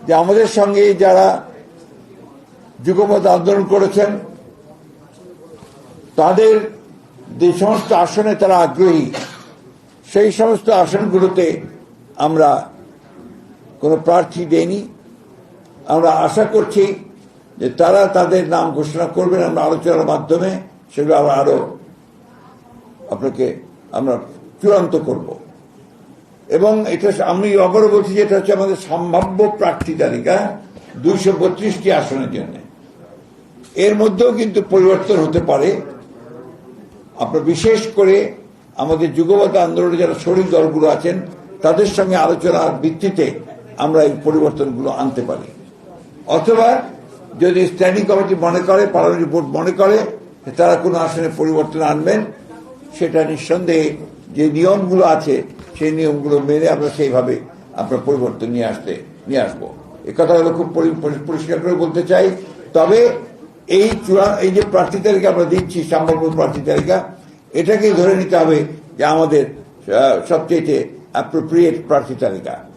যে আমাদের সঙ্গে যারা যুগপৎ আন্দোলন করেছেন তাদের যে সমস্ত আসনে তারা আগ্রহী, সেই সমস্ত আসনগুলোতে আমরা কোনো প্রার্থী দেইনি। আমরা আশা করছি যে তারা তাদের নাম ঘোষণা করবেন, আমরা আলোচনার মাধ্যমে সেগুলো আরো আপনাকে আমরা চূড়ান্ত করব। এবং এটা আমি আবারও বলছি যে এটা হচ্ছে আমাদের সম্ভাব্য প্রার্থী তালিকা 232টি আসনের জন্য। এর মধ্যেও কিন্তু পরিবর্তন হতে পারে। আপনার বিশেষ করে আমাদের যুগপৎ আন্দোলনে যারা শরিক দলগুলো আছেন তাদের সঙ্গে আলোচনার ভিত্তিতে আমরা এই পরিবর্তনগুলো আনতে পারি। অথবা যদি স্ট্যান্ডিং কমিটি মনে করে, পার্লামেন্টারি বোর্ড মনে করে তারা কোনো আসনে পরিবর্তন আনবেন, সেটা নিঃসন্দেহে যে নিয়মগুলো আছে সেই নিয়মগুলো মেনে আমরা সেইভাবে আমরা পরিবর্তন নিয়ে আসবো। এই কথাগুলো খুব পরিষ্কার করে বলতে চাই। তবে এই যে প্রার্থী তালিকা আমরা দিচ্ছি, সম্ভাব্য প্রার্থী তালিকা, এটাকেই ধরে নিতে হবে যে আমাদের সবচেয়ে অ্যাপ্রোপ্রিয়েট প্রার্থী তালিকা।